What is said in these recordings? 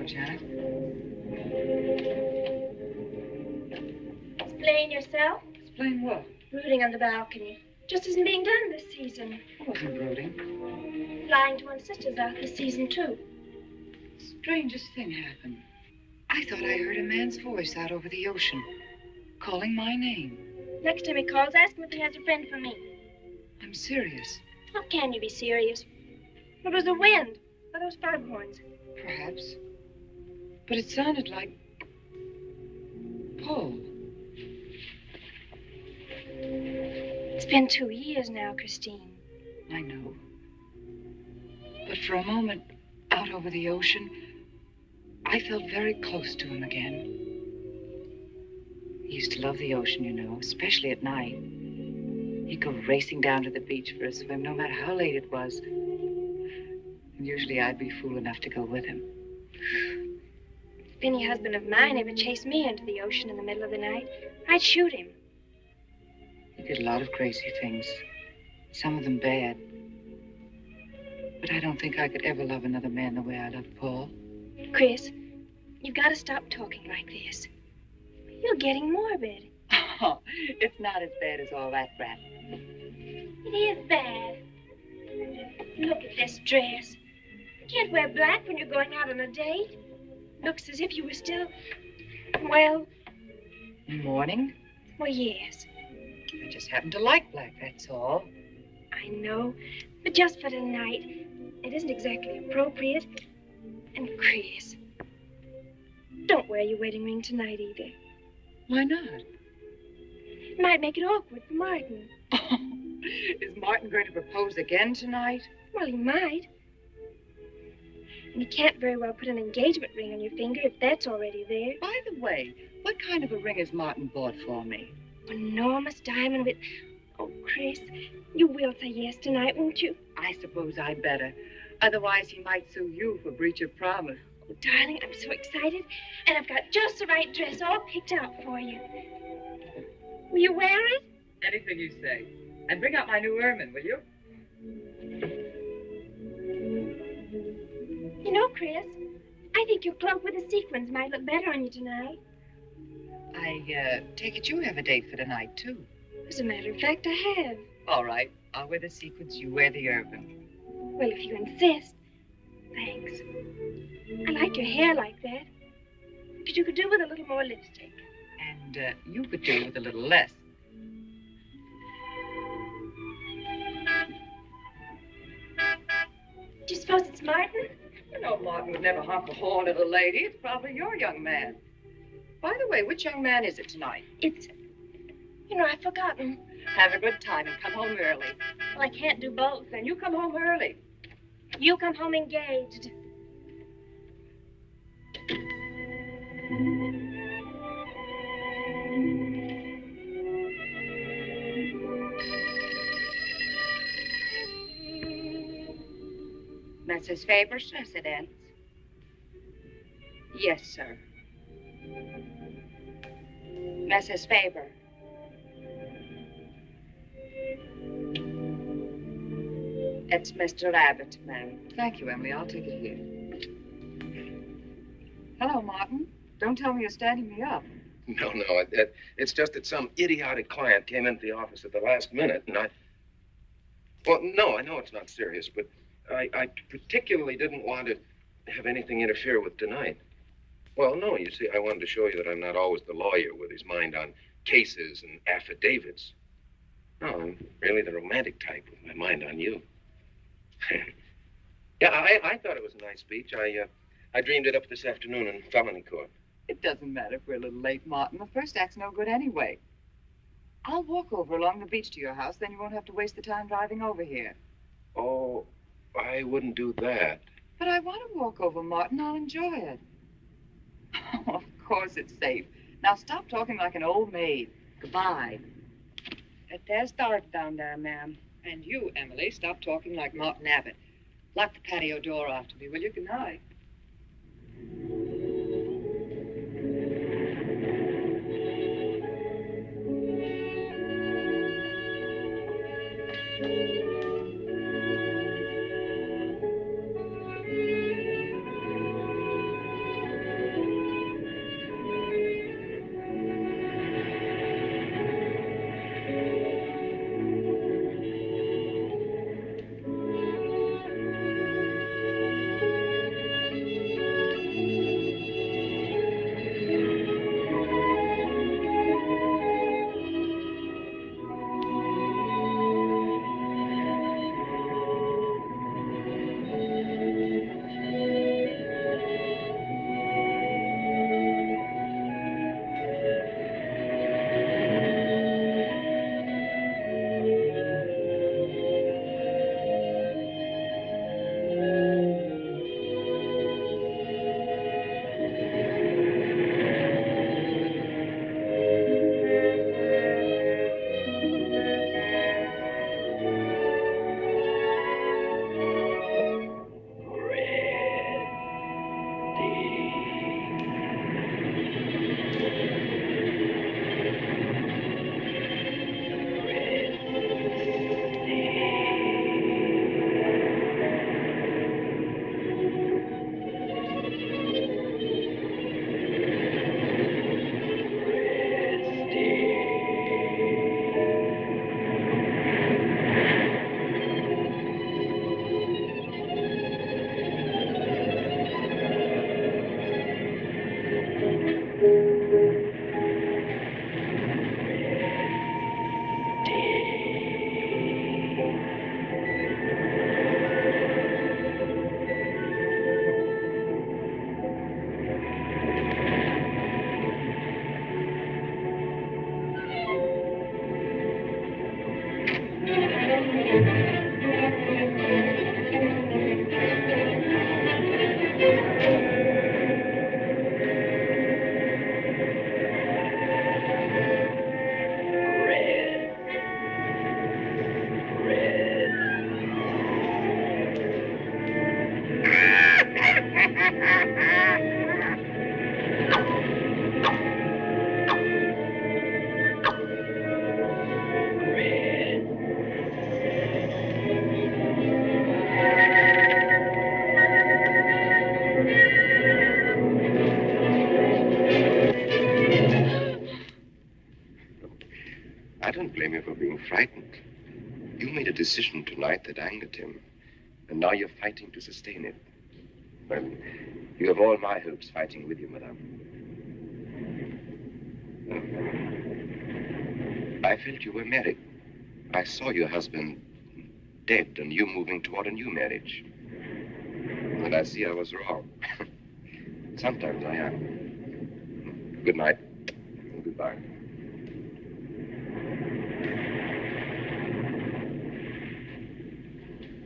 Janet. Explain yourself. Explain what? Brooding on the balcony. Just isn't being done this season. I wasn't brooding. Flying to one's sister's out this season, too. Strangest thing happened. I thought I heard a man's voice out over the ocean, calling my name. Next time he calls, ask him if he has a friend for me. I'm serious. How can you be serious? It was the wind, or those foghorns. Perhaps. But it sounded like Paul. It's been 2 years now, Christine. I know. But for a moment, out over the ocean, I felt very close to him again. He used to love the ocean, you know, especially at night. He'd go racing down to the beach for a swim, no matter how late it was. And usually I'd be fool enough to go with him. If any husband of mine ever chased me into the ocean in the middle of the night, I'd shoot him. He did a lot of crazy things, some of them bad. But I don't think I could ever love another man the way I loved Paul. Chris, you've got to stop talking like this. You're getting morbid. Oh, it's not as bad as all that, Brat. It is bad. Look at this dress. You can't wear black when you're going out on a date. Looks as if you were still, well... In mourning? Well, yes. I just happen to like black, that's all. I know, but just for tonight, it isn't exactly appropriate. And Chris, don't wear your wedding ring tonight either. Why not? It might make it awkward for Martin. Is Martin going to propose again tonight? Well, he might. And you can't very well put an engagement ring on your finger if that's already there. By the way, what kind of a ring has Martin bought for me? An enormous diamond with... Oh, Chris, you will say yes tonight, won't you? I suppose I'd better. Otherwise, he might sue you for breach of promise. Oh, darling, I'm so excited. And I've got just the right dress all picked out for you. Will you wear it? Anything you say. And bring out my new ermine, will you? You know, Chris, I think your cloak with the sequins might look better on you tonight. I take it you have a date for tonight, too. As a matter of fact, I have. All right. I'll wear the sequins, you wear the ermine. Well, if you insist. Thanks. I like your hair like that. But you could do with a little more lipstick. And you could do with a little less. Do you suppose it's Martin? You know, Martin would never harm a poor little lady. It's probably your young man. By the way, which young man is it tonight? It's... You know, I've forgotten. Have a good time and come home early. Well, I can't do both. Then you come home early. You come home engaged. Mrs. Faber's residence. Yes, sir. Mrs. Faber. It's Mr. Abbott, ma'am. Thank you, Emily. I'll take it here. Hello, Martin. Don't tell me you're standing me up. No, it's just that some idiotic client came into the office at the last minute, and Well, no, I know it's not serious, but I particularly didn't want to have anything interfere with tonight. Well, no, you see, I wanted to show you that I'm not always the lawyer with his mind on cases and affidavits. No, I'm really the romantic type with my mind on you. Yeah, I thought it was a nice speech. I dreamed it up this afternoon in felony court. It doesn't matter if we're a little late, Martin. The first act's no good anyway. I'll walk over along the beach to your house, then you won't have to waste the time driving over here. Oh, I wouldn't do that. But I want to walk over, Martin. I'll enjoy it. Oh, of course it's safe. Now stop talking like an old maid. Goodbye. There's Dart down there, ma'am. And you, Emily, stop talking like Martin Abbott. Lock the patio door after me, will you? Good night. I don't blame you for being frightened. You made a decision tonight that angered him, and now you're fighting to sustain it. Well, you have all my hopes fighting with you, madame. I felt you were married. I saw your husband dead and you moving toward a new marriage. And I see I was wrong. Sometimes I am. Good night. And goodbye.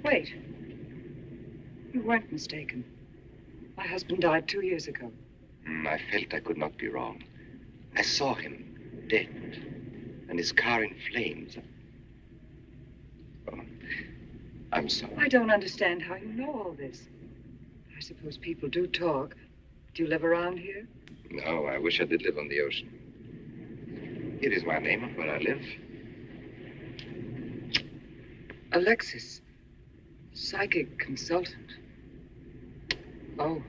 Wait. You weren't mistaken. My husband died 2 years ago. I felt I could not be wrong. I saw him, dead, and his car in flames. Oh, I'm sorry. I don't understand how you know all this. I suppose people do talk. Do you live around here? No, I wish I did live on the ocean. Here is my name of where I live. Alexis. Psychic consultant. Oh.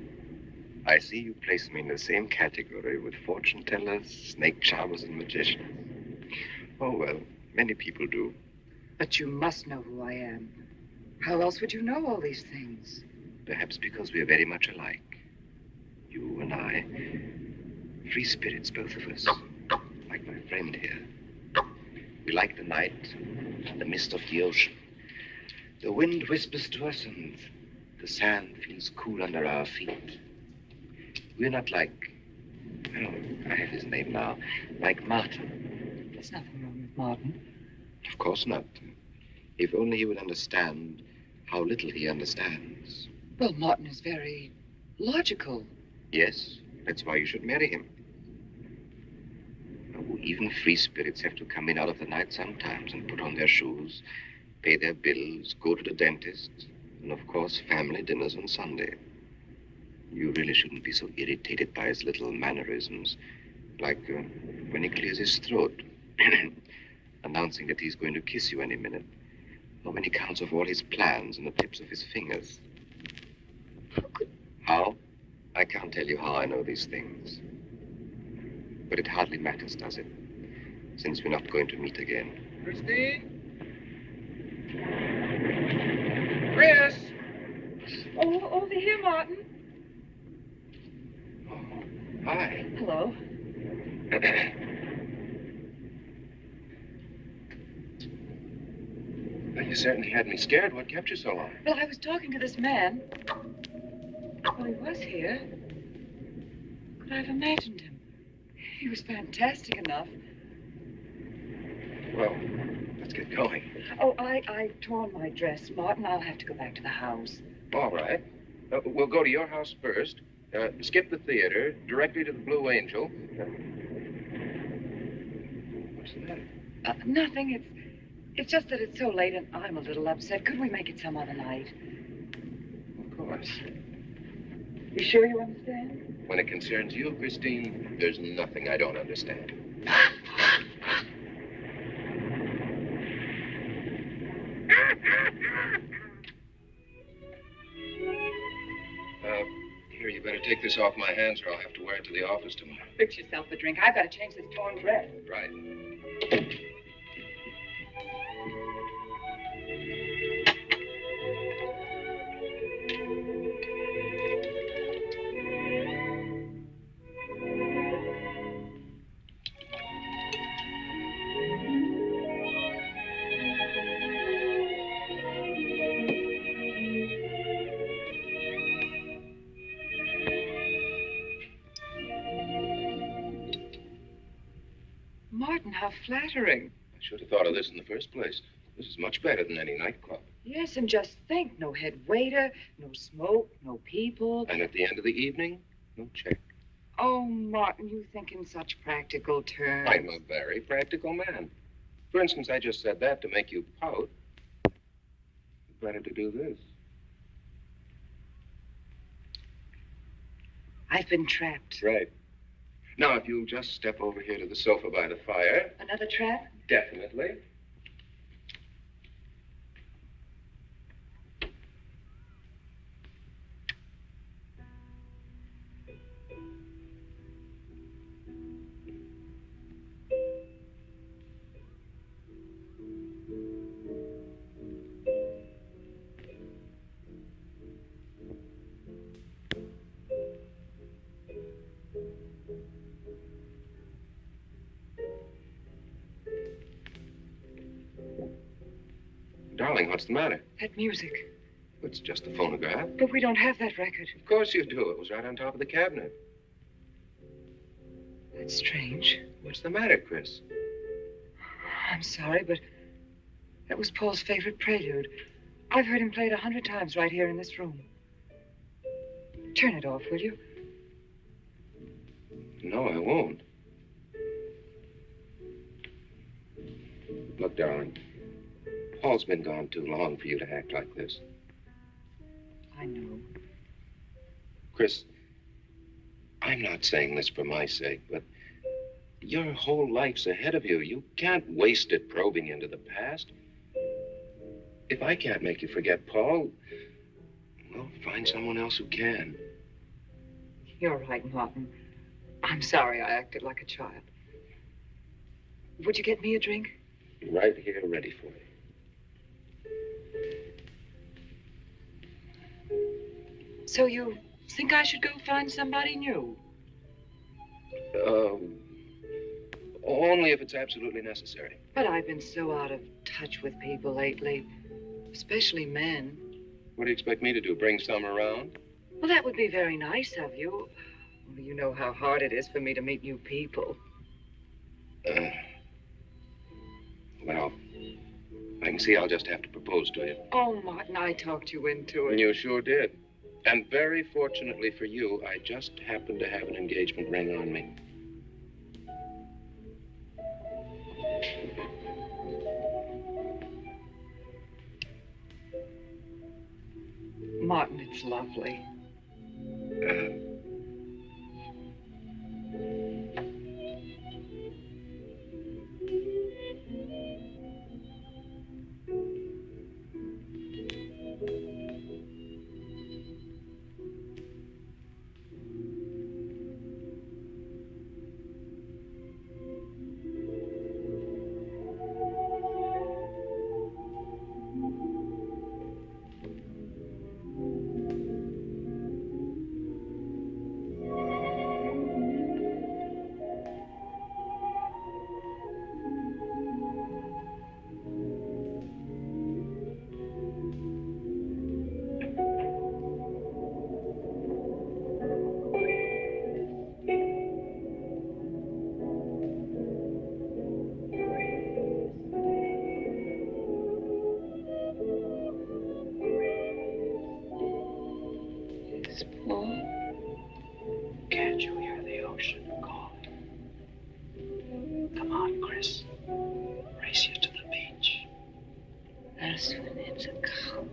I see you place me in the same category with fortune tellers, snake charmers, and magicians. Oh, well, many people do. But you must know who I am. How else would you know all these things? Perhaps because we are very much alike. You and I. Free spirits, both of us. Like my friend here. We like the night and the mist of the ocean. The wind whispers to us and the sand feels cool under our feet. We're not like, oh, I have his name now, like Martin. There's nothing wrong with Martin. Of course not. If only he would understand how little he understands. Well, Martin is very logical. Yes, that's why you should marry him. Oh, even free spirits have to come in out of the night sometimes and put on their shoes, pay their bills, go to the dentist, and of course, family dinners on Sunday. You really shouldn't be so irritated by his little mannerisms, like when he clears his throat, announcing that he's going to kiss you any minute, or when he counts off all his plans on the tips of his fingers. How? I can't tell you how I know these things. But it hardly matters, does it? Since we're not going to meet again. Christine? Chris! Oh, over here, Martin. Oh, hi. Hello. Well, you certainly had me scared. What kept you so long? Well, I was talking to this man. Well, he was here. Could I have imagined him? He was fantastic enough. Well, let's get going. Oh, I tore my dress, Martin. I'll have to go back to the house. All right. We'll go to your house first, skip the theater, directly to the Blue Angel. What's the matter? Nothing. It's just that it's so late and I'm a little upset. Could we make it some other night? Of course. You sure you understand? When it concerns you, Christine, there's nothing I don't understand. Here, you better take this off my hands or I'll have to wear it to the office tomorrow. Fix yourself a drink. I've got to change this torn dress. Right. Martin, how flattering. I should have thought of this in the first place. This is much better than any nightclub. Yes, and just think, no head waiter, no smoke, no people. And at the end of the evening, no check. Oh, Martin, you think in such practical terms. I'm a very practical man. For instance, I just said that to make you pout. Better to do this. I've been trapped. Right. Now, if you'll just step over here to the sofa by the fire. Another trap? Definitely. Darling, what's the matter? That music. But It's just a phonograph. But we don't have that record. Of course you do. It was right on top of the cabinet. That's strange. What's the matter, Chris? I'm sorry, but that was Paul's favorite prelude. I've heard him play it 100 times right here in this room. Turn it off, will you? No, I won't. Look, darling, Paul's been gone too long for you to act like this. I know. Chris, I'm not saying this for my sake, but your whole life's ahead of you. You can't waste it probing into the past. If I can't make you forget Paul, well, find someone else who can. You're right, Martin. I'm sorry I acted like a child. Would you get me a drink? Right here, ready for you. So you think I should go find somebody new? Only if it's absolutely necessary. But I've been so out of touch with people lately, especially men. What do you expect me to do, bring some around? Well, that would be very nice of you. Only you know how hard it is for me to meet new people. Well, I can see I'll just have to propose to you. Oh, Martin, I talked you into it. You sure did. And very fortunately for you, I just happened to have an engagement ring on me. Martin, it's lovely. Can't you hear the ocean calling? Come on, Chris. Race you to the beach. That's when it's a coward.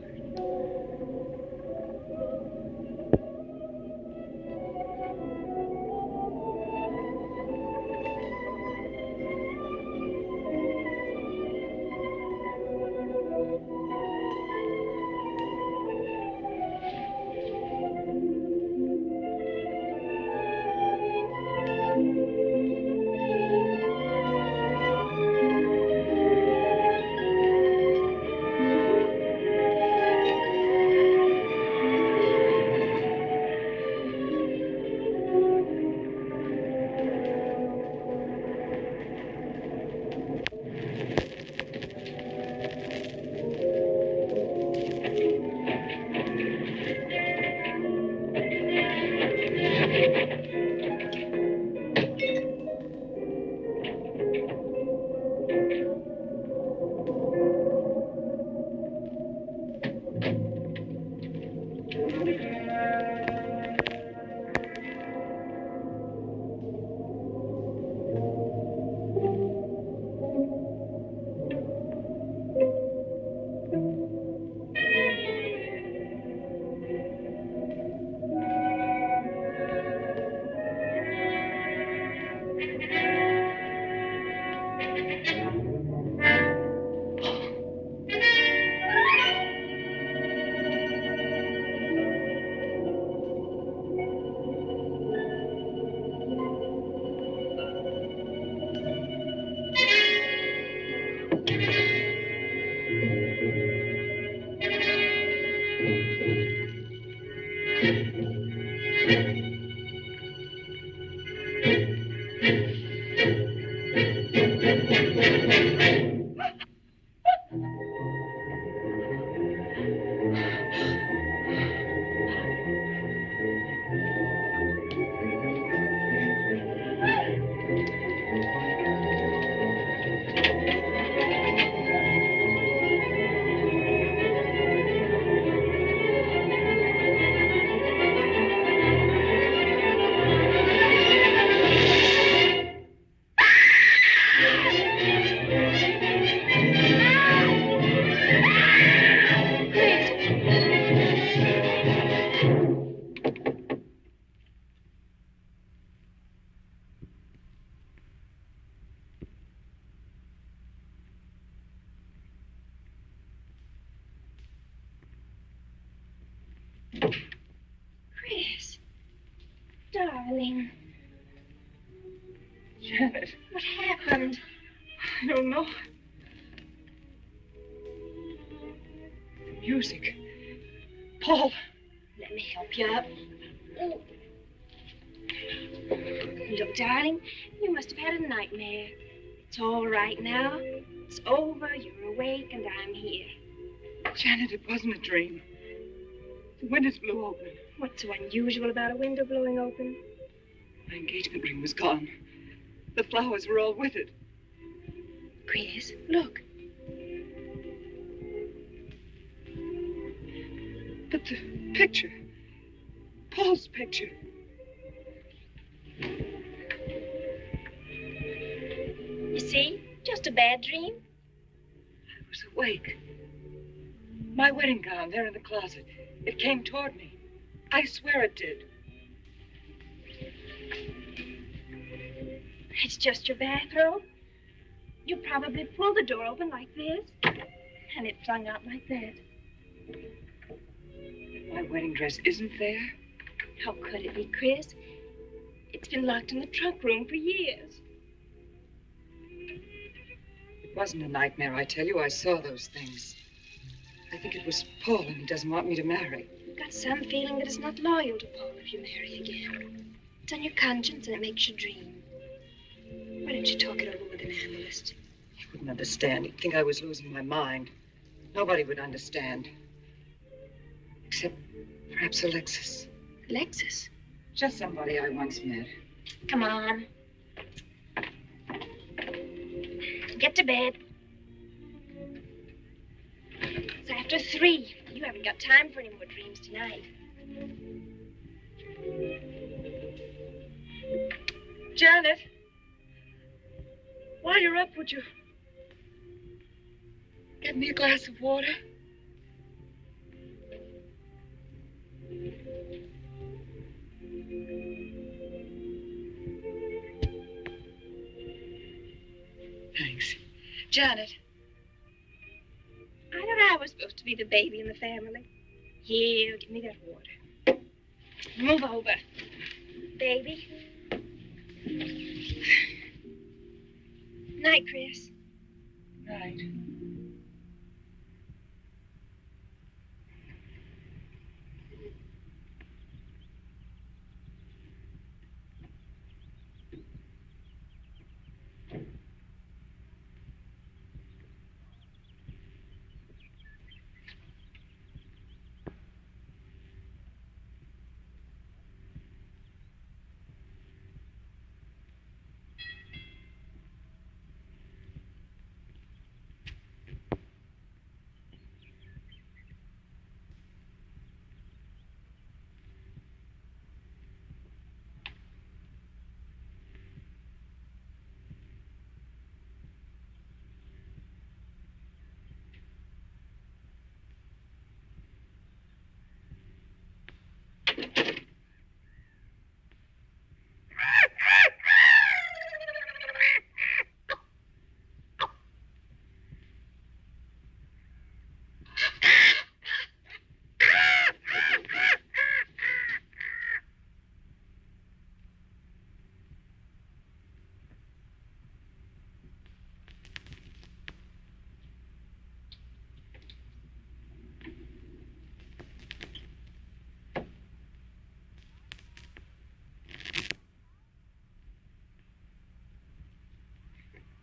darling. Janet, What happened? I don't know. The music. Paul. Let me help you up. Oh. Look, darling, you must have had a nightmare. It's all right now. It's over, you're awake, and I'm here. Janet, it wasn't a dream. The windows blew open. What's so unusual about a window blowing open? My engagement ring was gone. The flowers were all with it. Chris, look. But the picture. Paul's picture. You see? Just a bad dream. I was awake. My wedding gown there in the closet. It came toward me. I swear it did. It's just your bathrobe. You probably pulled the door open like this, and it flung out like that. My wedding dress isn't there. How could it be, Chris? It's been locked in the trunk room for years. It wasn't a nightmare, I tell you. I saw those things. I think it was Paul, and he doesn't want me to marry. You've got some feeling that it's not loyal to Paul if you marry again. It's on your conscience, and it makes you dream. Why don't you talk it over with an analyst? He wouldn't understand. He'd think I was losing my mind. Nobody would understand. Except perhaps Alexis. Alexis? Just somebody I once met. Come on. Get to bed. It's after 3. You haven't got time for any more dreams tonight. Janet! While you're up, would you get me a glass of water? Thanks. Janet. I thought I was supposed to be the baby in the family. Here, give me that water. Move over. Baby. Night, Chris. Night.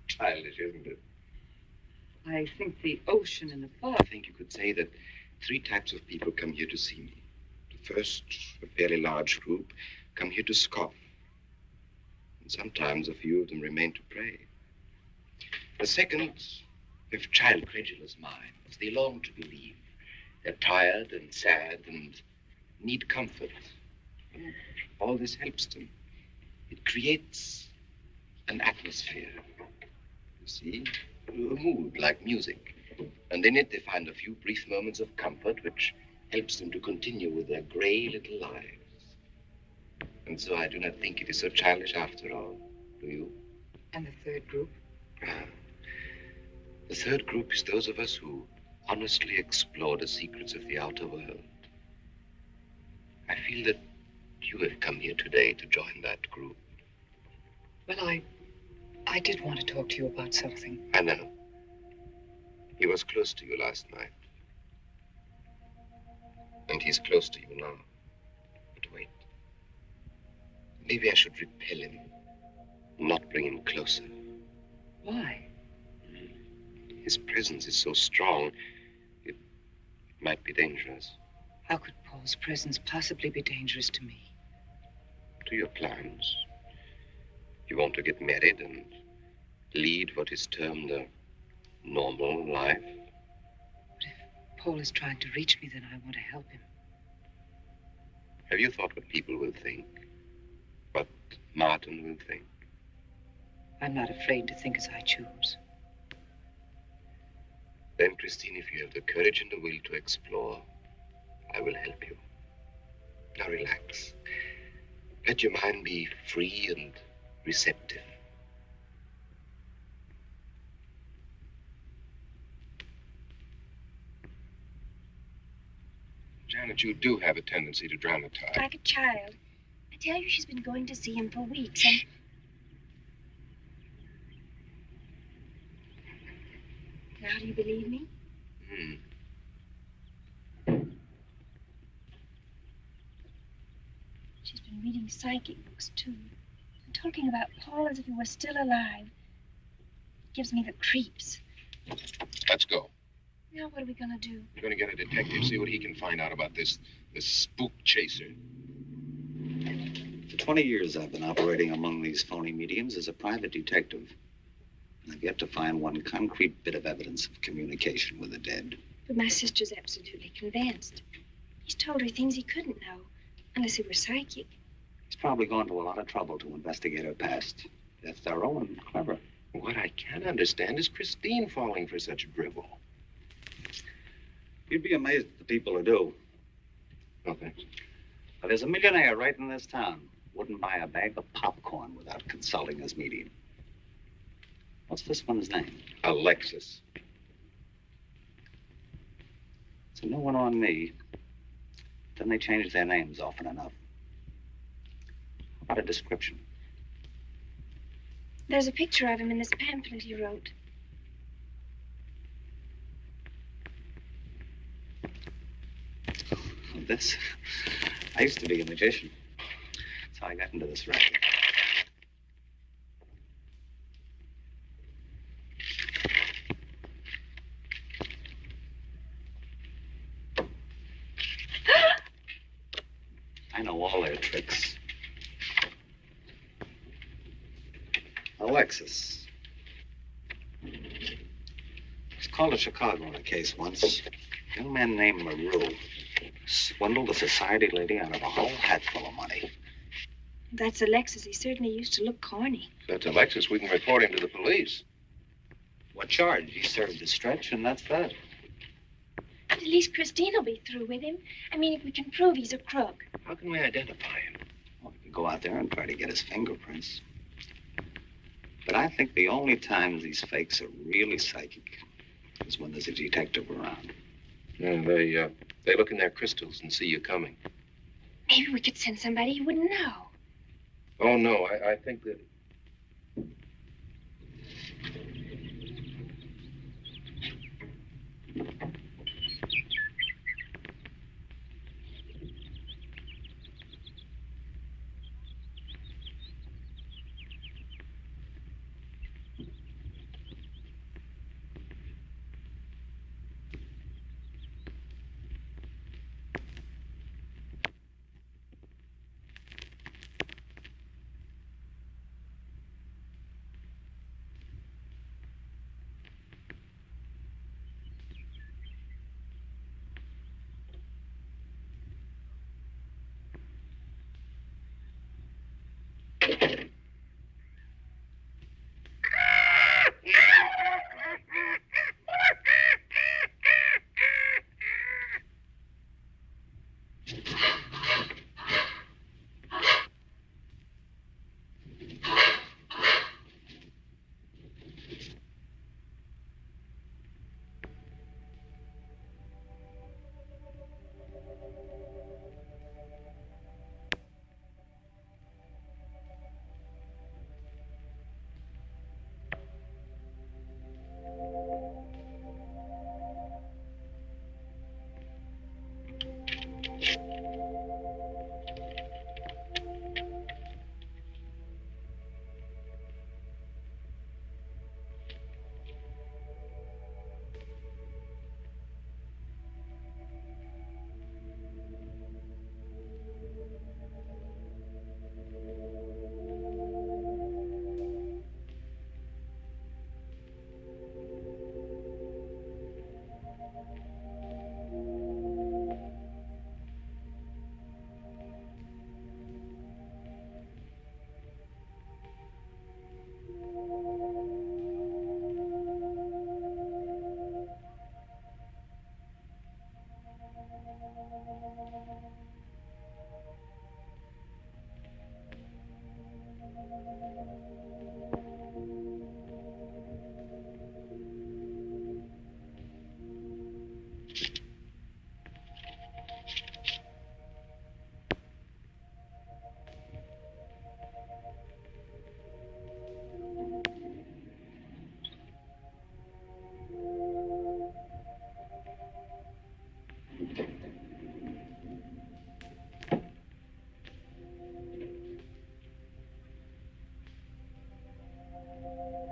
Childish, isn't it? I think the ocean and the fog. I think you could say that 3 types of people come here to see me. The first, a fairly large group, come here to scoff. And sometimes a few of them remain to pray. The second, have child credulous minds. They long to believe. They're tired and sad and need comfort. And all this helps them. It creates an atmosphere. You see? A mood like music. And in it they find a few brief moments of comfort which helps them to continue with their gray little lives. And so I do not think it is so childish after all. Do you? And the third group? The third group is those of us who honestly explore the secrets of the outer world. I feel that You have come here today to join that group. Well, I did want to talk to you about something. I know. He was close to you last night. And he's close to you now. But wait. Maybe I should repel him. Not bring him closer. Why? His presence is so strong, it might be dangerous. How could Paul's presence possibly be dangerous to me? To your plans. You want to get married and lead what is termed a normal life. But if Paul is trying to reach me, then I want to help him. Have you thought what people will think? What Martin will think? I'm not afraid to think as I choose. Then, Christine, if you have the courage and the will to explore, I will help you. Now relax. Let your mind be free and receptive. Janet, you do have a tendency to dramatize. Like a child. I tell you, she's been going to see him for weeks, and... Now, do you believe me? She's been reading psychic books, too. And talking about Paul as if he were still alive. It gives me the creeps. Let's go. Now, what are we going to do? We're going to get a detective, see what he can find out about this spook chaser. For 20 years, I've been operating among these phony mediums as a private detective. And I've yet to find one concrete bit of evidence of communication with the dead. But my sister's absolutely convinced. He's told her things he couldn't know, unless he were psychic. He's probably gone to a lot of trouble to investigate her past. They're thorough and clever. What I can't understand is Christine falling for such drivel. You'd be amazed at the people who do. No, thanks. But there's a millionaire right in this town. Wouldn't buy a bag of popcorn without consulting his medium. What's this one's name? Alexis. It's a new one on me. Then they change their names often enough. How about a description? There's a picture of him in this pamphlet he wrote. This? I used to be a magician. That's how I got into this racket. I know all their tricks. Alexis. I was called to Chicago on a case once. A young man named LaRue swindled a society lady out of a whole hatful of money. That's Alexis. He certainly used to look corny. That's Alexis. We can report him to the police. What charge? He served his stretch, and that's that. But at least Christine will be through with him. I mean, if we can prove he's a crook. How can we identify him? Well, we could go out there and try to get his fingerprints. But I think the only times these fakes are really psychic is when there's a detective around. Yeah, they look in their crystals and see you coming. Maybe we could send somebody he wouldn't know. Oh, no, I think that...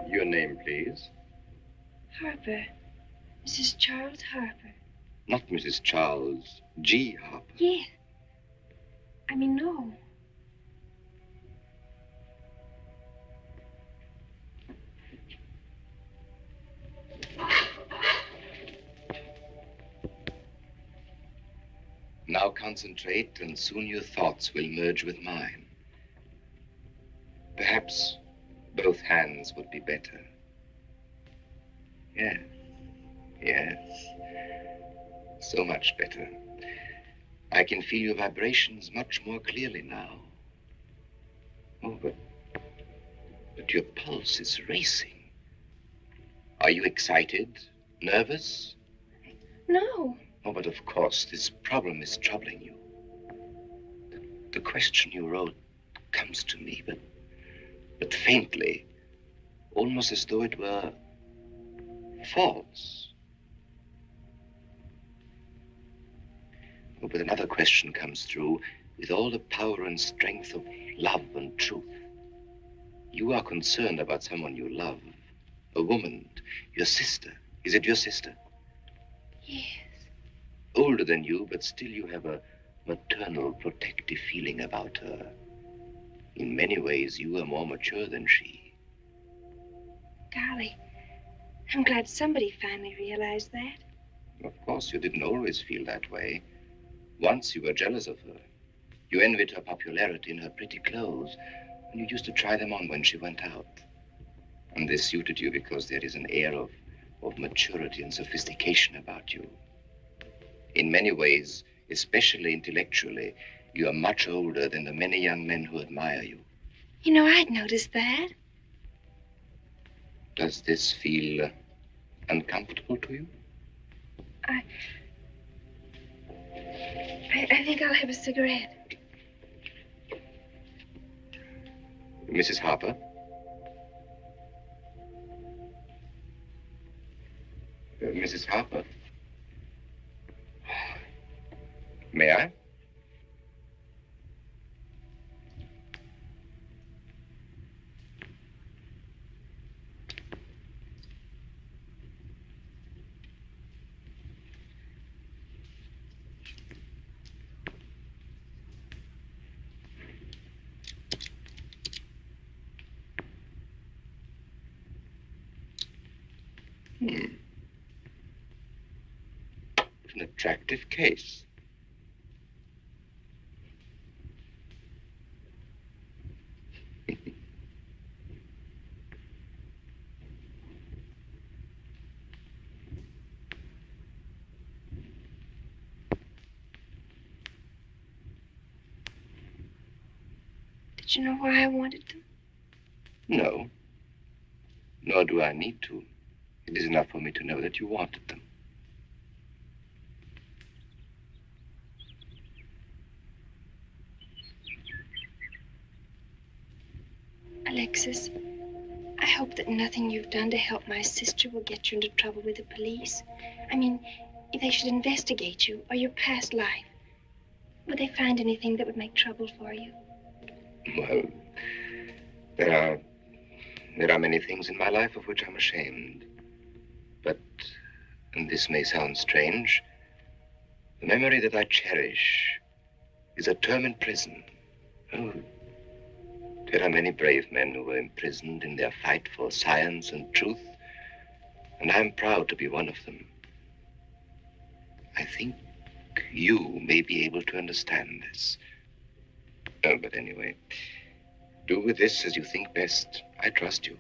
Your name, please. Harper. Mrs. Charles Harper. Not Mrs. Charles G. Harper. Yes. I mean, no. Now concentrate, and soon your thoughts will merge with mine. Perhaps both hands would be better. Yes, yes. So much better. I can feel your vibrations much more clearly now. Oh, but your pulse is racing. Are you excited? Nervous? No. Oh, but of course, this problem is troubling you. The question you wrote comes to me, but faintly, almost as though it were false. Oh, but another question comes through with all the power and strength of love and truth. You are concerned about someone you love, a woman, your sister. Is it your sister? Yes. Older than you, but still you have a maternal, protective feeling about her. In many ways, you are more mature than she. Golly, I'm glad somebody finally realized that. Of course, you didn't always feel that way. Once you were jealous of her. You envied her popularity and her pretty clothes, and you used to try them on when she went out. And they suited you because there is an air of maturity and sophistication about you. In many ways, especially intellectually, you are much older than the many young men who admire you. You know, I'd noticed that. Does this feel uncomfortable to you? I think I'll have a cigarette. Mrs. Harper? Mrs. Harper? May I? An attractive case. Did you know why I wanted them? No. Nor do I need to. It is enough for me to know that you wanted them. Alexis, I hope that nothing you've done to help my sister will get you into trouble with the police. I mean, if they should investigate you or your past life, would they find anything that would make trouble for you? Well, there are many things in my life of which I'm ashamed. But, and this may sound strange, the memory that I cherish is a term in prison. Oh, there are many brave men who were imprisoned in their fight for science and truth, and I'm proud to be one of them. I think you may be able to understand this. Oh, but anyway, do with this as you think best. I trust you.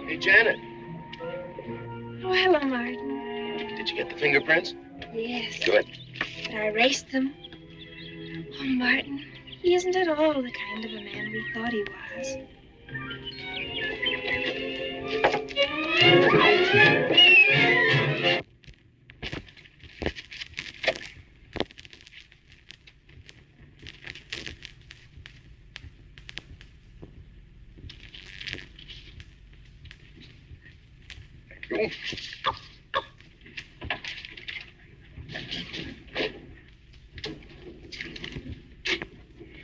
Hey, Janet, Oh, hello, Martin. did you get the fingerprints? Yes. Good. But I erased them. Oh, Martin, he isn't at all the kind of a man we thought he was. Thank you.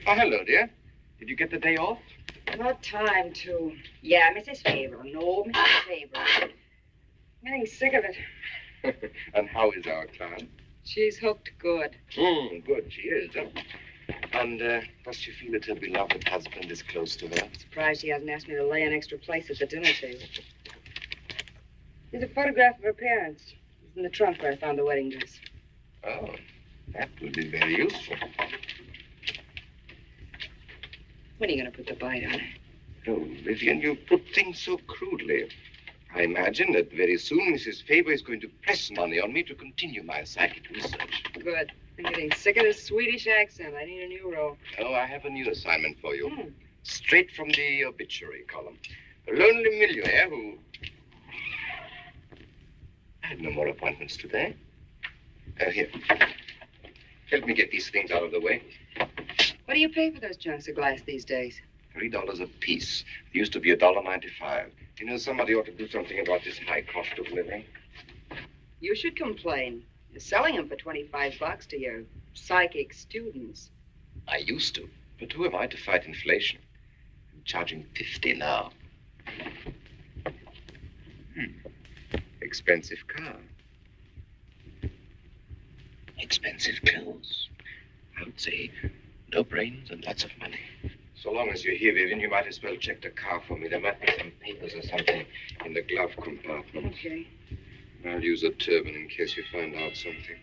Oh, hello, dear. Did you get the day off? Not time to. Yeah, Mrs. Faber. No, Mrs. Faber. I'm getting sick of it. And how is our client? She's hooked good. Good, she is. Huh? And does she feel that her beloved husband is close to her? Surprised she hasn't asked me to lay an extra place at the dinner table. Here's a photograph of her parents. It's in the trunk where I found the wedding dress. Oh, that would be very useful. When are you going to put the bite on her? Oh, Vivian, you put things so crudely. I imagine that very soon Mrs. Faber is going to press money on me to continue my psychic research. Good. I'm getting sick of this Swedish accent. I need a new role. Oh, I have a new assignment for you. Hmm. Straight from the obituary column. A lonely millionaire who... I had no more appointments today. Here. Help me get these things out of the way. What do you pay for those junks of glass these days? $3 a piece. It used to be $1.95. You know, somebody ought to do something about this high cost of living. You should complain. You're selling them for $25 to your psychic students. I used to. But who am I to fight inflation? I'm charging $50 now. Expensive car. Expensive clothes. I would say no brains and lots of money. So long as you're here, Vivian, you might as well check the car for me. There might be some papers or something in the glove compartment. Okay. I'll use a turban in case you find out something.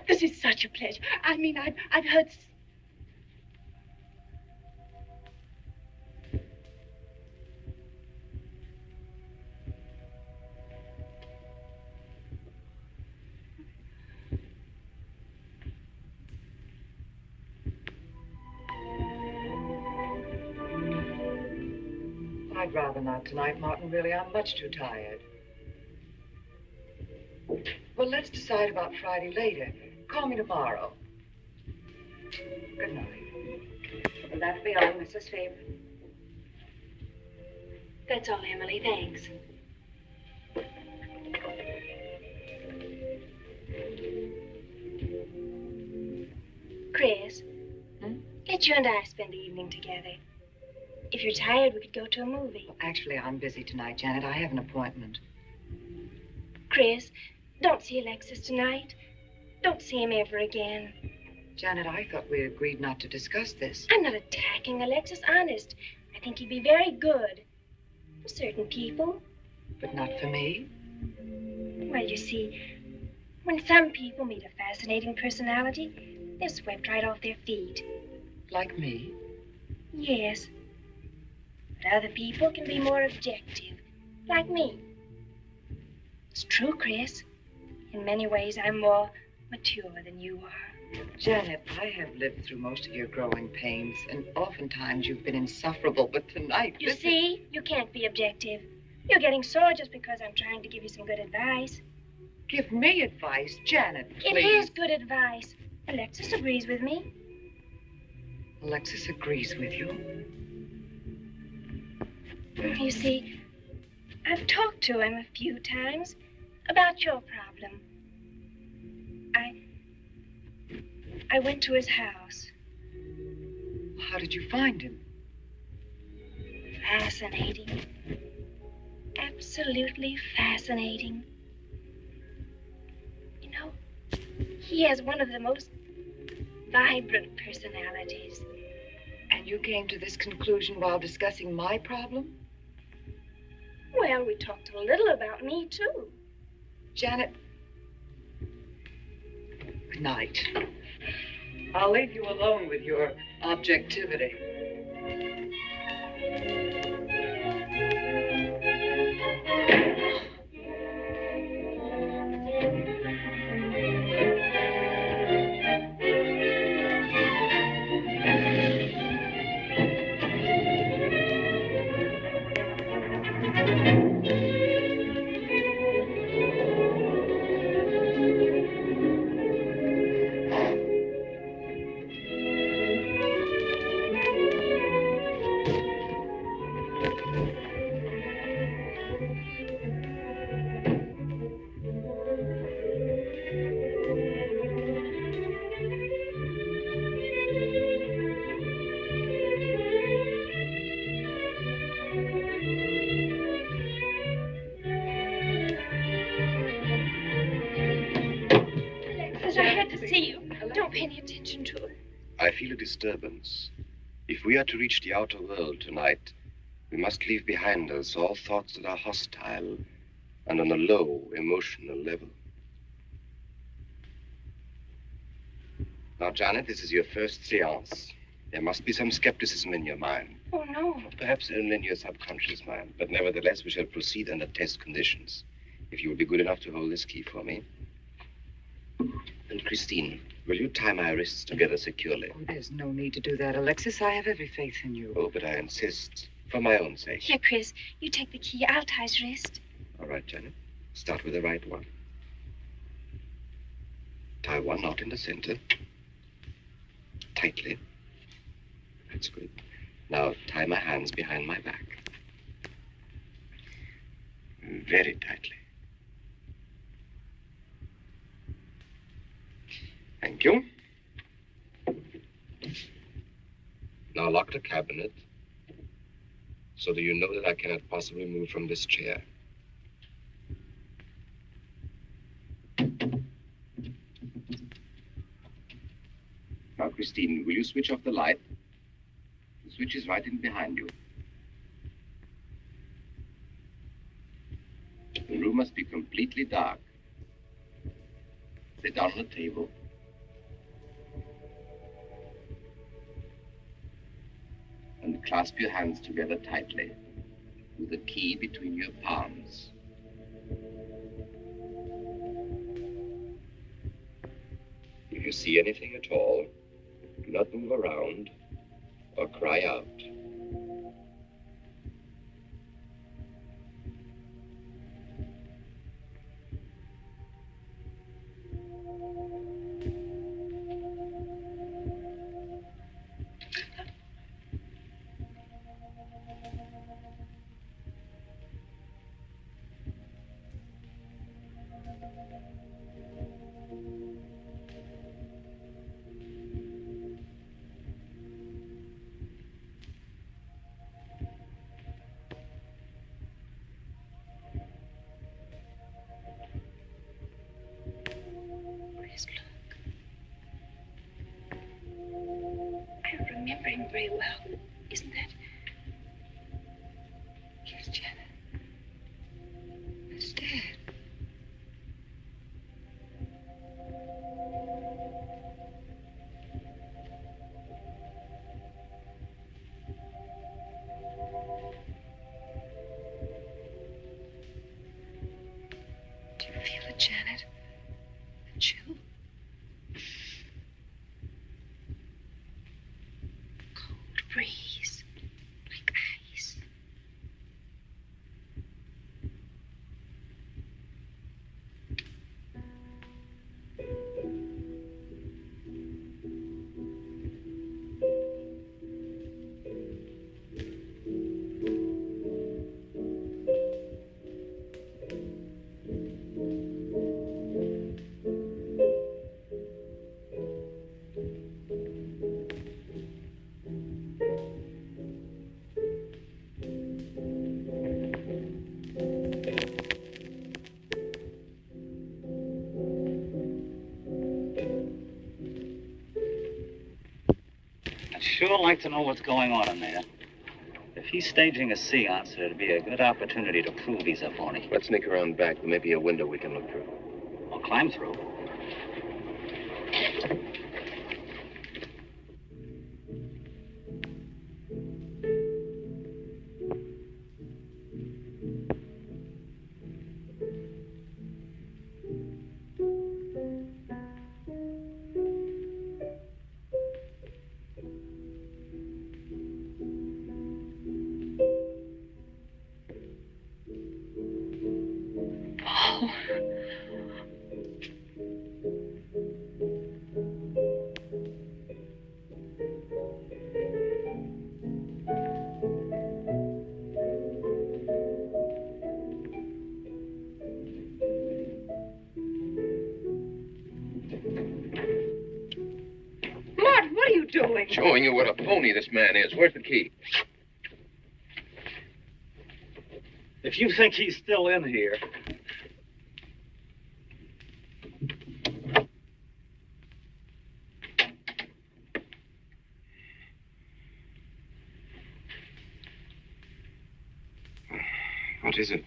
This is such a pleasure. I mean, I've heard... I'd rather not tonight, Martin. Really, I'm much too tired. Well, let's decide about Friday later. Call me tomorrow. Good night. Will that be all, Mrs. Faber? That's all, Emily. Thanks. Chris, let you and I spend the evening together. If you're tired, we could go to a movie. Well, actually, I'm busy tonight, Janet. I have an appointment. Chris, don't see Alexis tonight. Don't see him ever again. Janet, I thought we agreed not to discuss this. I'm not attacking Alexis, honest. I think he'd be very good for certain people. But not for me. Well, you see, when some people meet a fascinating personality, they're swept right off their feet. Like me? Yes. But other people can be more objective, like me. It's true, Chris. In many ways, I'm more mature than you are. Janet, I have lived through most of your growing pains, and oftentimes you've been insufferable, but tonight... You see, you can't be objective. You're getting sore just because I'm trying to give you some good advice. Give me advice, Janet, please. It is good advice. Alexis agrees with me. Alexis agrees with you. You see, I've talked to him a few times about your problem. I went to his house. How did you find him? Fascinating. Absolutely fascinating. You know, he has one of the most vibrant personalities. And you came to this conclusion while discussing my problem? Well, we talked a little about me, too. Janet, good night. I'll leave you alone with your objectivity. Alexis, I had to see you. Don't pay any attention to it. I feel a disturbance. If we are to reach the outer world tonight, we must leave behind us all thoughts that are hostile and on a low emotional level. Now, Janet, this is your first seance. There must be some skepticism in your mind. Oh, no. Perhaps only in your subconscious mind, but nevertheless, we shall proceed under test conditions. If you will be good enough to hold this key for me. And Christine, will you tie my wrists together securely? Oh, there's no need to do that, Alexis. I have every faith in you. Oh, but I insist, for my own sake. Here, Chris, you take the key. I'll tie his wrist. All right, Janet. Start with the right one. Tie one knot in the center. Tightly. That's good. Now tie my hands behind my back. Very tightly. Thank you. Now lock the cabinet so that you know that I cannot possibly move from this chair. Now, Christine, will you switch off the light? The switch is right in behind you. The room must be completely dark. Sit down on the table. And clasp your hands together tightly, with the key between your palms. If you see anything at all, do not move around or cry out. Chris, look. I remember him very well. Isn't that? Yes, Janet. It's Dad. Do you feel it, Janet? The chill? I'd sure like to know what's going on in there. If he's staging a seance, it'd be a good opportunity to prove he's a phony. Let's sneak around back. There may be a window we can look through. Or climb through. Doing? Showing you what a phony this man is. Where's the key? If you think he's still in here. What is it?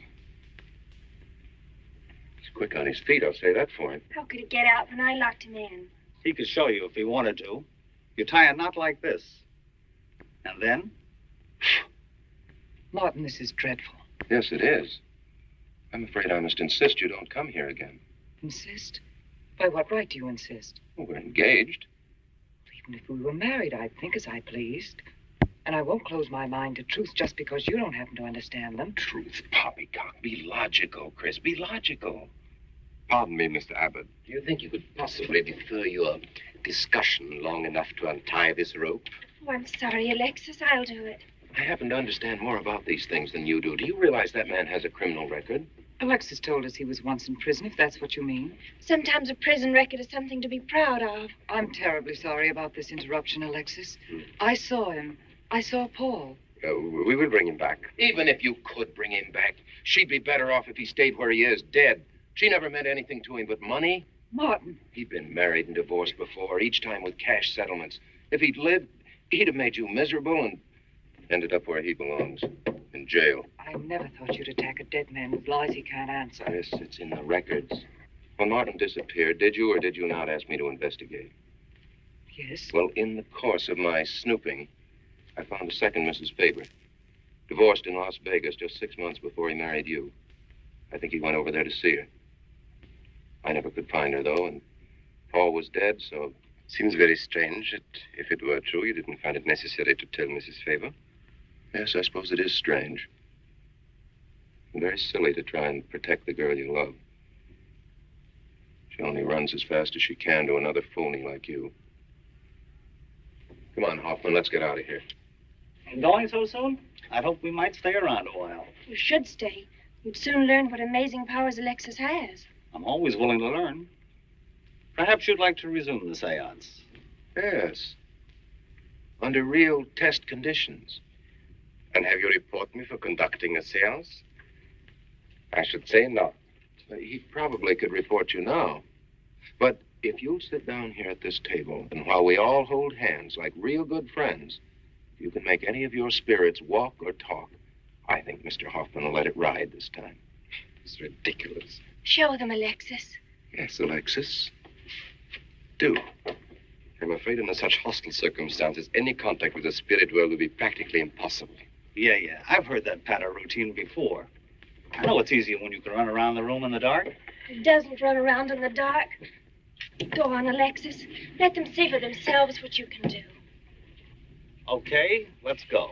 He's quick on his feet, I'll say that for him. How could he get out when I locked him in? He could show you if he wanted to. You tie a knot like this. And then? Martin, this is dreadful. Yes, it is. I'm afraid I must insist you don't come here again. Insist? By what right do you insist? Well, we're engaged. Even if we were married, I'd think as I pleased. And I won't close my mind to truth just because you don't happen to understand them. Truth, poppycock. Be logical, Chris. Be logical. Pardon me, Mr. Abbott. Do you think you could possibly defer your discussion long enough to untie this rope? Oh, I'm sorry, Alexis. I'll do it. I happen to understand more about these things than you do. Do you realize that man has a criminal record? Alexis told us he was once in prison, if that's what you mean. Sometimes a prison record is something to be proud of. I'm terribly sorry about this interruption, Alexis. I saw him. I saw Paul. We will bring him back. Even if you could bring him back, she'd be better off if he stayed where he is, dead. She never meant anything to him but money. Martin. He'd been married and divorced before, each time with cash settlements. If he'd lived, he'd have made you miserable and ended up where he belongs, in jail. I never thought you'd attack a dead man with lies he can't answer. Yes, it's in the records. When Martin disappeared, did you or did you not ask me to investigate? Yes. Well, in the course of my snooping, I found a second Mrs. Faber, divorced in Las Vegas just 6 months before he married you. I think he went over there to see her. I never could find her, though, and Paul was dead, so... Seems very strange that if it were true, you didn't find it necessary to tell Mrs. Faber. Yes, I suppose it is strange. Very silly to try and protect the girl you love. She only runs as fast as she can to another phony like you. Come on, Hoffman, let's get out of here. Going so soon? I hope we might stay around a while. You should stay. You'd soon learn what amazing powers Alexis has. I'm always willing to learn. Perhaps you'd like to resume the seance. Yes. Under real test conditions. And have you report me for conducting a seance? I should say not. He probably could report you now. But if you'll sit down here at this table, and while we all hold hands like real good friends, if you can make any of your spirits walk or talk, I think Mr. Hoffman will let it ride this time. It's ridiculous. Show them, Alexis. Yes, Alexis. Do. I'm afraid under such hostile circumstances, any contact with the spirit world would be practically impossible. Yeah. I've heard that patter routine before. I know it's easier when you can run around the room in the dark. He doesn't run around in the dark. Go on, Alexis. Let them see for themselves what you can do. Okay, let's go.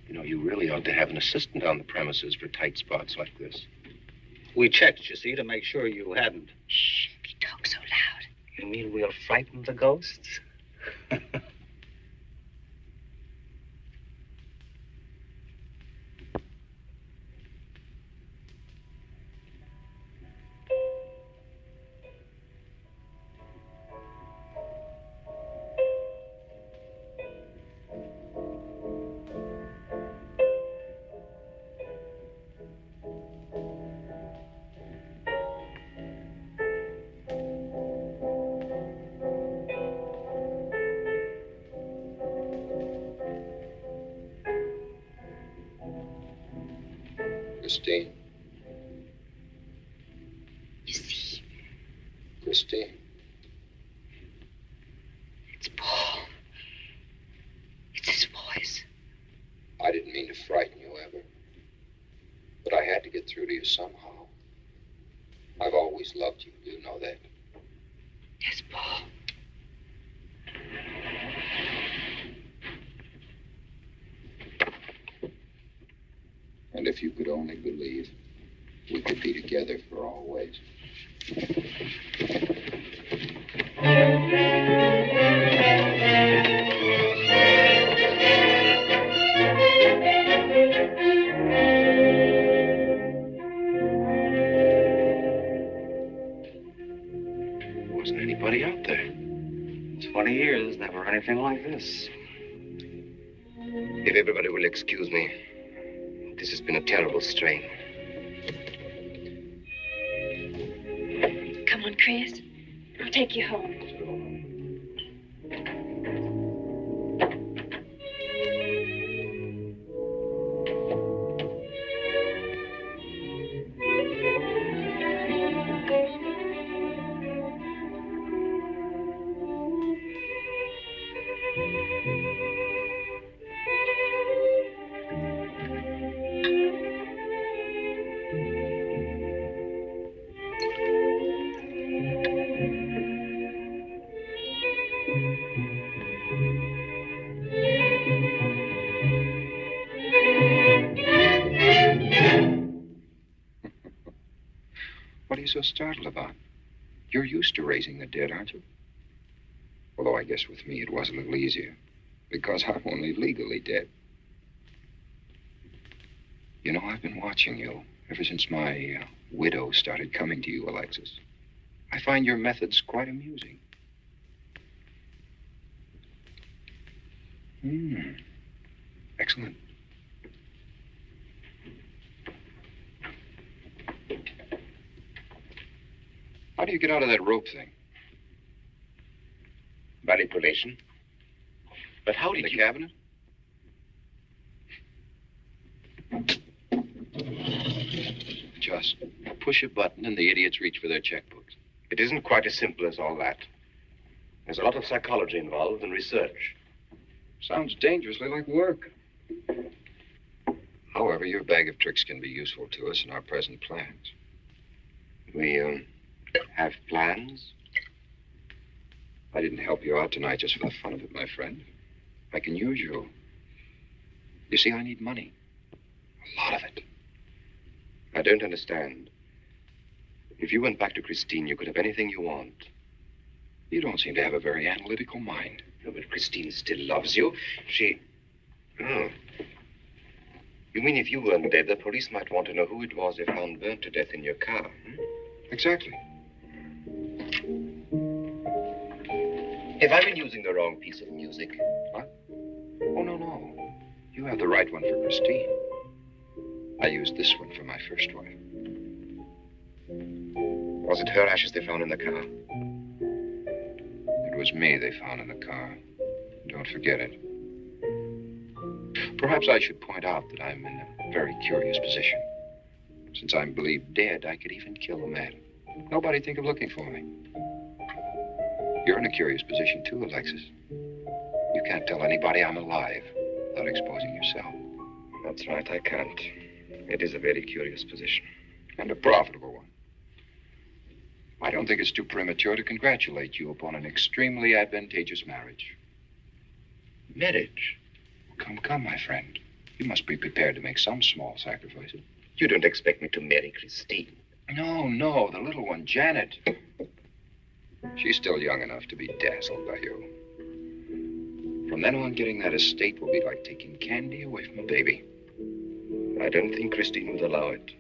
You know, you really ought to have an assistant on the premises for tight spots like this. We checked, you see, to make sure you hadn't. Shh, he talks so loud. You mean we'll frighten the ghosts? Christine. You see, Christine. it's Paul. It's his voice. I didn't mean to frighten you ever. But I had to get through to you somehow. I've always loved you. You know that. Yes, Paul. And if you could only believe, we could be together for always. Wasn't anybody out there. 20 years, never anything like this. If everybody will excuse me, this has been a terrible strain. Come on, Chris. I'll take you home. What are you so startled about? You're used to raising the dead, aren't you? Although I guess with me it was a little easier, because I'm only legally dead. You know, I've been watching you ever since my widow started coming to you, Alexis. I find your methods quite amusing. Excellent. How do you get out of that rope thing? Manipulation. But how did The you... cabinet? Just push a button and the idiots reach for their checkbooks. It isn't quite as simple as all that. There's a lot of psychology involved and research. Sounds dangerously like work. However, your bag of tricks can be useful to us in our present plans. We, have plans? I didn't help you out tonight just for the fun of it, my friend. I can use you. You see, I need money. A lot of it. I don't understand. If you went back to Christine, you could have anything you want. You don't seem to have a very analytical mind. No, but Christine still loves you. She... Oh. You mean if you weren't dead, the police might want to know who it was they found burnt to death in your car? Exactly. Have I been using the wrong piece of music? What? Oh, no. You have the right one for Christine. I used this one for my first wife. Was it her ashes they found in the car? It was me they found in the car. Don't forget it. Perhaps I should point out that I'm in a very curious position. Since I'm believed dead, I could even kill a man. Nobody'd think of looking for me. You're in a curious position, too, Alexis. You can't tell anybody I'm alive without exposing yourself. That's right, I can't. It is a very curious position. And a profitable one. I don't think it's too premature to congratulate you upon an extremely advantageous marriage. Marriage? Come, my friend. You must be prepared to make some small sacrifices. You don't expect me to marry Christine? No, the little one, Janet. She's still young enough to be dazzled by you. From then on, getting that estate will be like taking candy away from a baby. I don't think Christine would allow it.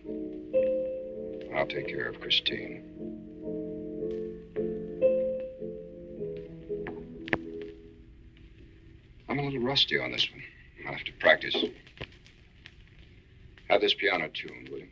I'll take care of Christine. I'm a little rusty on this one. I'll have to practice. Have this piano tuned, will you?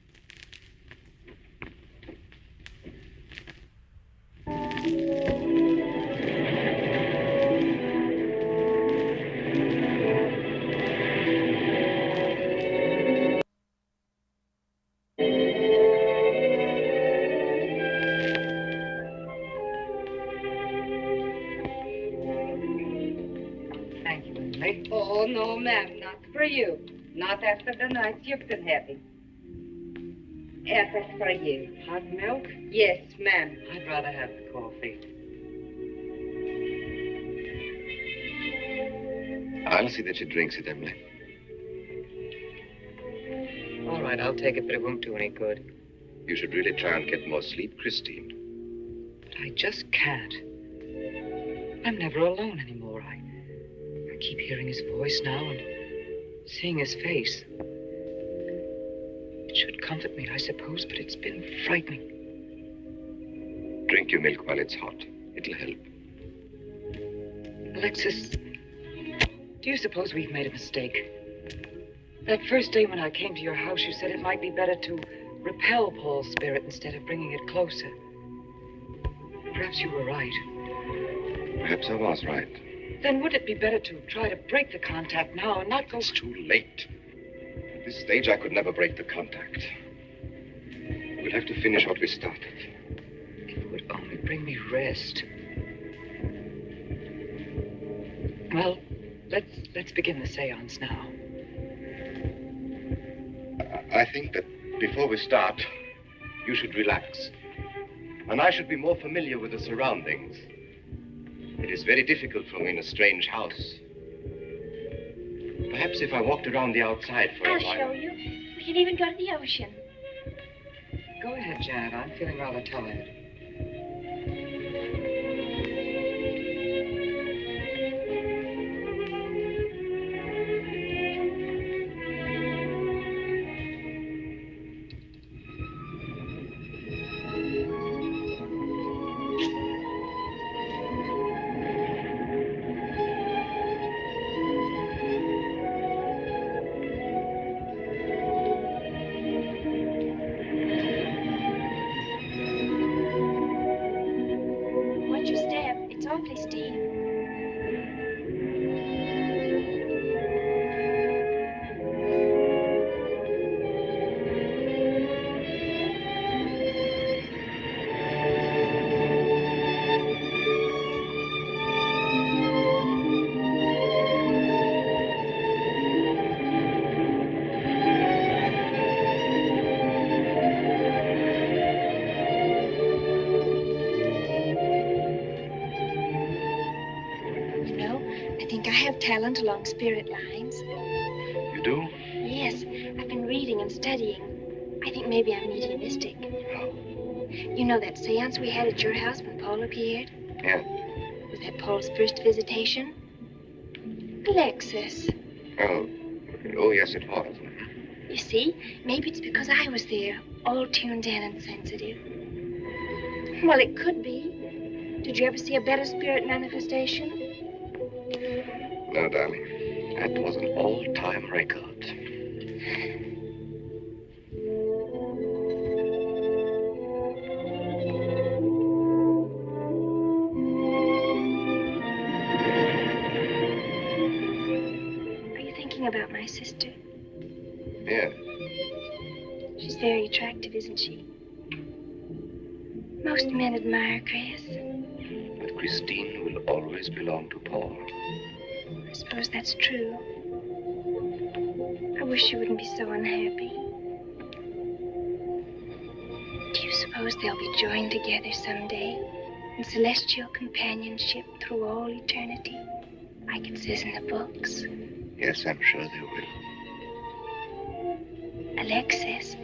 Molly. Oh, no, ma'am, not for you. Not after the night you've been having. It's for you. Hot milk? Yes, ma'am. I'd rather have the coffee. I'll see that she drinks it, Emily. All right, I'll take it, but it won't do any good. You should really try and get more sleep, Christine. But I just can't. I'm never alone anymore. I keep hearing his voice now and seeing his face. It should comfort me, I suppose, but it's been frightening. Drink your milk while it's hot. It'll help. Alexis, do you suppose we've made a mistake? That first day when I came to your house, you said it might be better to repel Paul's spirit instead of bringing it closer. Perhaps you were right. Perhaps I was right. Then would it be better to try to break the contact now and not go... It's too late. At this stage, I could never break the contact. We'll have to finish what we started. If it would only bring me rest. Well, let's begin the seance now. I think that before we start, you should relax. And I should be more familiar with the surroundings. It is very difficult for me in a strange house. Perhaps if I walked around the outside for a while... I'll show you. We can even go to the ocean. Go ahead, Janet. I'm feeling rather tired. Watch your step. It's awfully steep. You know, I think I have talent along spirit lines. You do? Yes, I've been reading and studying. I think maybe I'm mediumistic. How? You know that seance we had at your house when Paul appeared? Yeah. Was that Paul's first visitation? Alexis. Oh, yes, it was. You see, maybe it's because I was there, all tuned in and sensitive. Well, it could be. Did you ever see a better spirit manifestation? No, darling. That was an all-time record. Are you thinking about my sister? Yeah. She's very attractive, isn't she? Most men admire Chris. But Christine will always belong to Paul. I suppose that's true. I wish you wouldn't be so unhappy. Do you suppose they'll be joined together someday in celestial companionship through all eternity, like it says in the books? Yes, I'm sure they will. Alexis,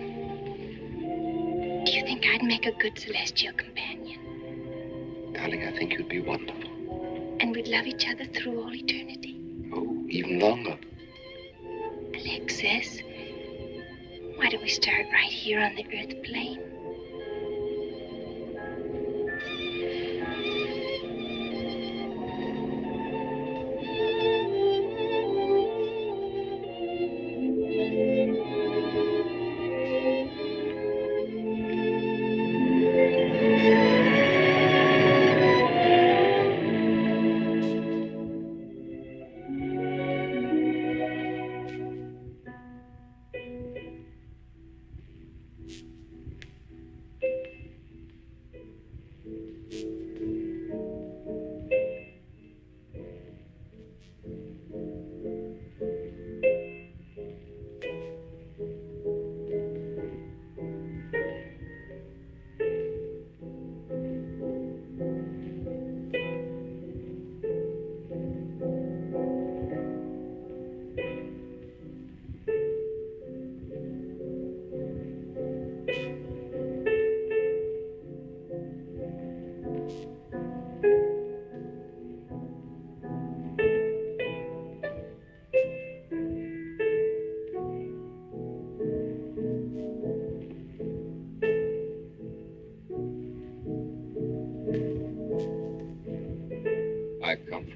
do you think I'd make a good celestial companion? Darling, I think you'd be wonderful. And we'd love each other through all eternity? Oh, even longer. Alexis, why don't we start right here on the earth plane?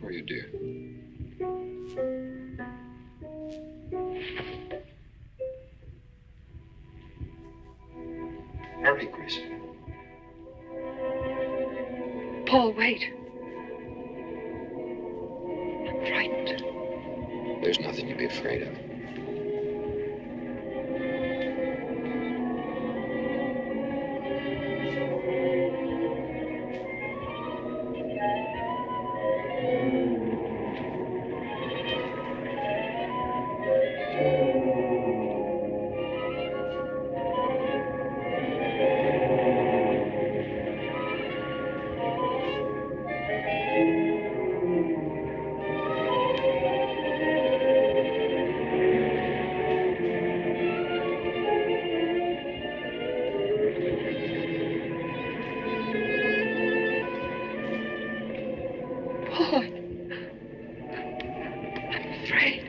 for you, dear. Hurry, Chris. Paul, wait. I'm frightened. There's nothing to be afraid of. Paul, I'm afraid.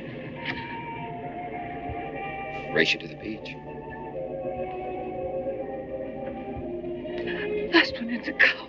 Race you to the beach. Last one is a coward.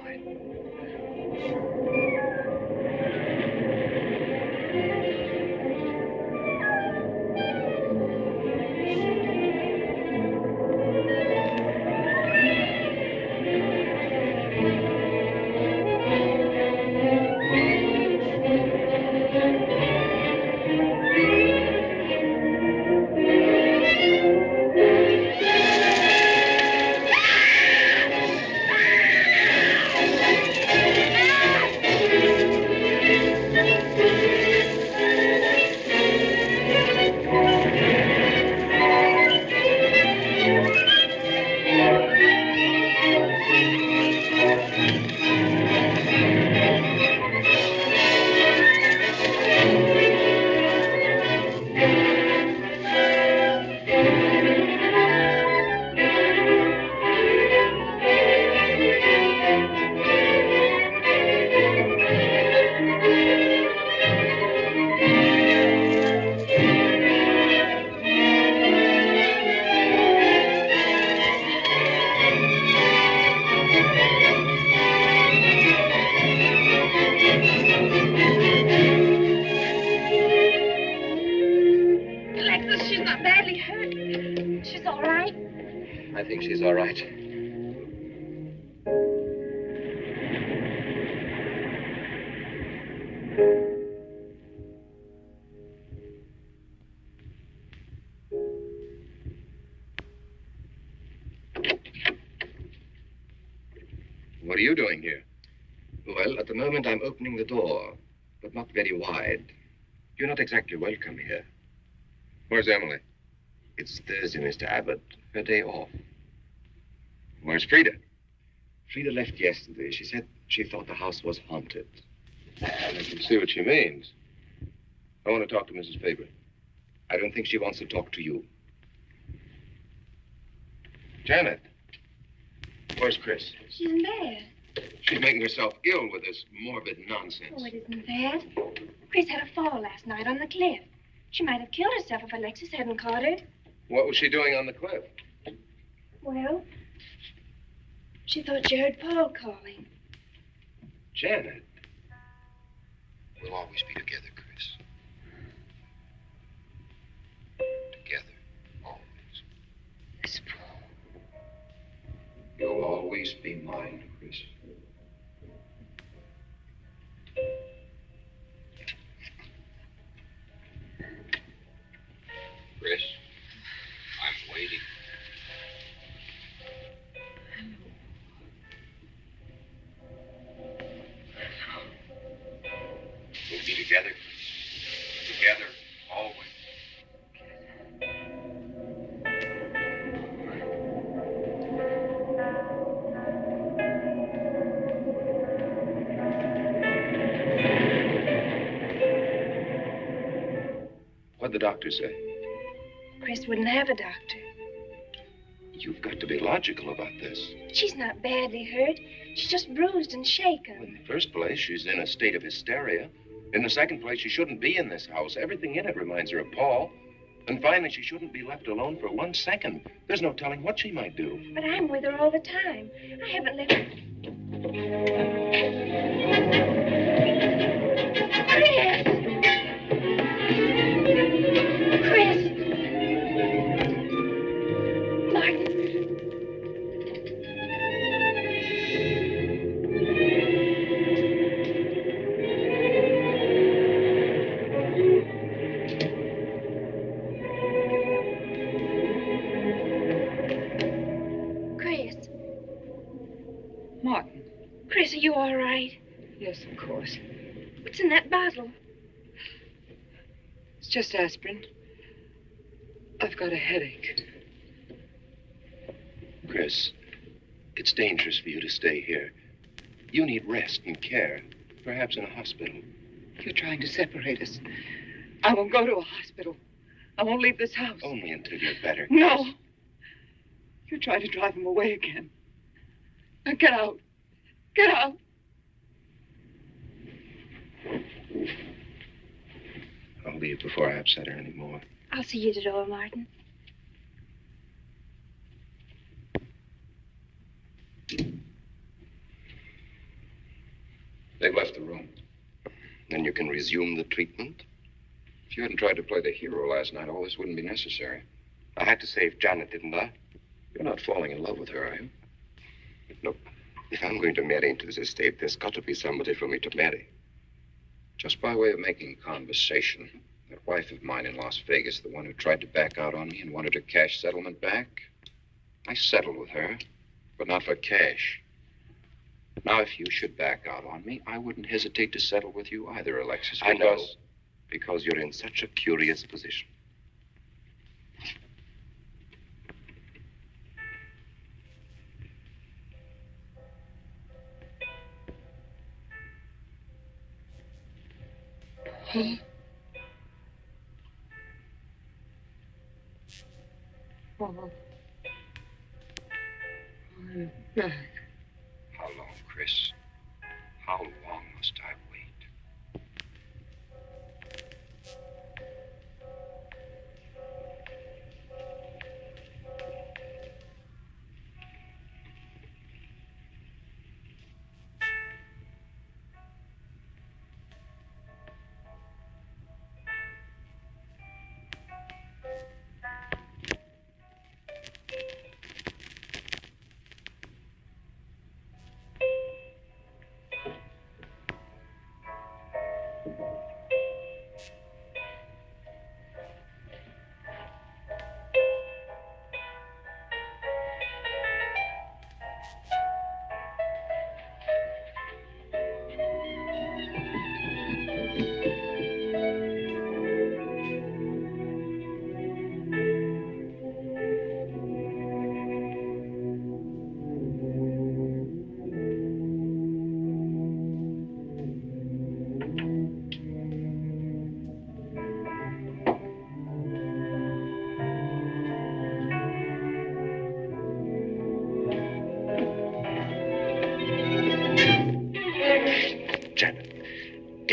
I think she's all right. What are you doing here? Well, at the moment I'm opening the door, but not very wide. You're not exactly welcome here. Where's Emily? It's Thursday, Mr. Abbott. Her day off. Where's Frida? Frida left yesterday. She said she thought the house was haunted. I can see what she means. I want to talk to Mrs. Faber. I don't think she wants to talk to you. Janet, where's Chris? She's in bed. She's making herself ill with this morbid nonsense. Oh, it isn't that. Chris had a fall last night on the cliff. She might have killed herself if Alexis hadn't caught her. What was she doing on the cliff? Well, she thought she heard Paul calling. Janet. We'll always be together, Chris. Together. Always. This Paul. You'll always be mine, Chris. Chris, I'm waiting. We'll be together. Together, always. What'd the doctor say? Chris wouldn't have a doctor. You've got to be logical about this. She's not badly hurt. She's just bruised and shaken. In the first place, she's in a state of hysteria. In the second place, she shouldn't be in this house. Everything in it reminds her of Paul. And finally, she shouldn't be left alone for 1 second. There's no telling what she might do. But I'm with her all the time. I haven't left her. Chris! you all right? Yes, of course. What's in that bottle? It's just aspirin. I've got a headache. Chris, it's dangerous for you to stay here. You need rest and care, perhaps in a hospital. You're trying to separate us. I won't go to a hospital. I won't leave this house. Only until you're better. No. You're trying to drive him away again. Now get out. Get out. I'll leave before I upset her anymore. I'll see you at the door, Martin. They've left the room. Then you can resume the treatment. If you hadn't tried to play the hero last night, all this wouldn't be necessary. I had to save Janet, didn't I? You're not falling in love with her, are you? Look, if I'm going to marry into this estate, there's got to be somebody for me to marry. Just by way of making conversation, that wife of mine in Las Vegas, the one who tried to back out on me and wanted her cash settlement back, I settled with her, but not for cash. Now, if you should back out on me, I wouldn't hesitate to settle with you either, Alexis. I know, because you're in such a curious position. Oh. I'm back. How long, Chris? How long must I wait?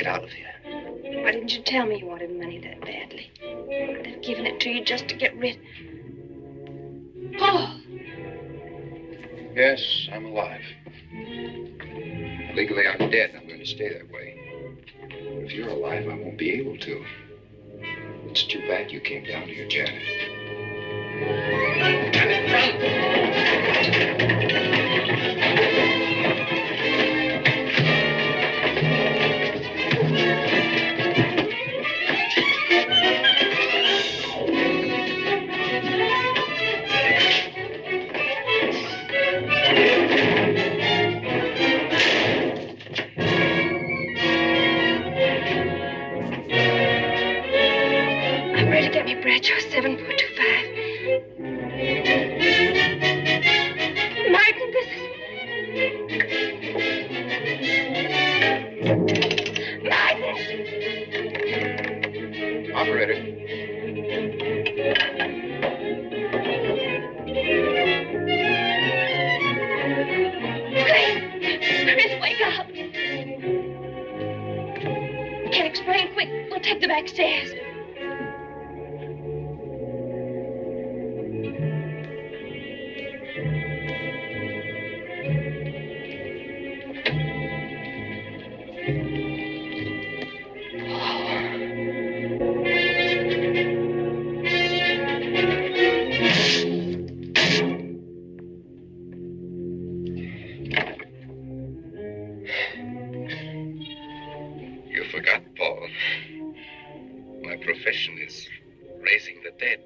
Out of here. Why didn't you tell me you wanted money that badly? I'd have given it to you just to get rid. Paul! Yes, I'm alive. Legally, I'm dead, and I'm going to stay that way. But if you're alive, I won't be able to. It's too bad you came down here, Janet. Janet, run! Bradshaw 7425. Martin, this is... Martin! Operator. Chris, wake up. Can't explain. Quick, we'll take the back stairs. Profession is raising the dead.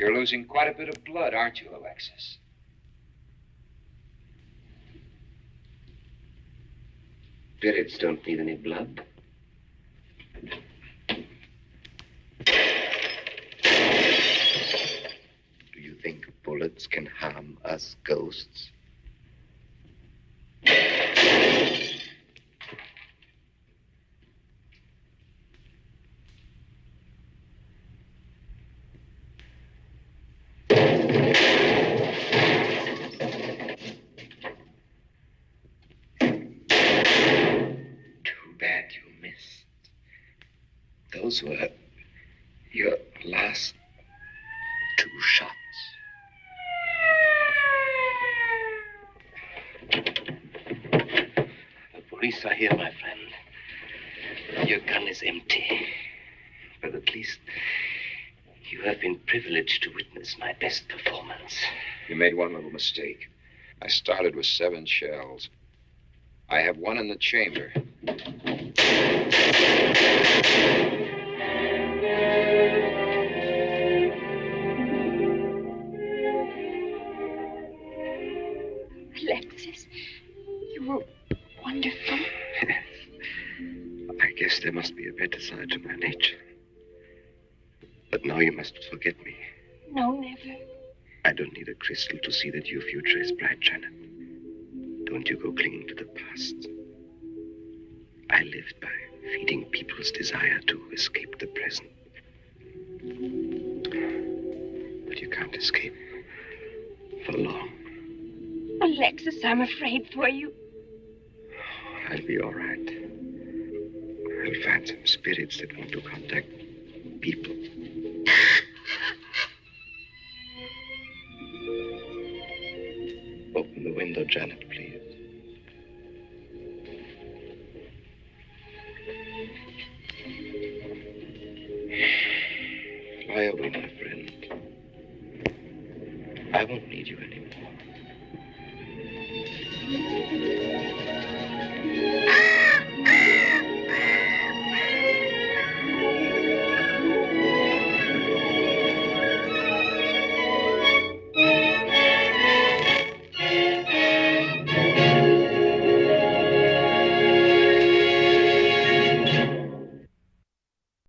You're losing quite a bit of blood, aren't you, Alexis? Spirits don't need any blood. Do you think bullets can harm us ghosts? Those were your last 2 shots. The police are here, my friend. Your gun is empty. But at least you have been privileged to witness my best performance. You made one little mistake. I started with 7 shells. I have 1 in the chamber. Alexis, you were wonderful. I guess there must be a better side to my nature. But now you must forget me. No, never. I don't need a crystal to see that your future is bright, Janet. Don't you go clinging to the past. I lived by feeding people's desire to escape the present. But you can't escape for long. Alexis, I'm afraid for you. I'll be all right. I'll find some spirits that want to contact people. Open the window, Janet, please. Fly away, my friend. I won't need you anymore.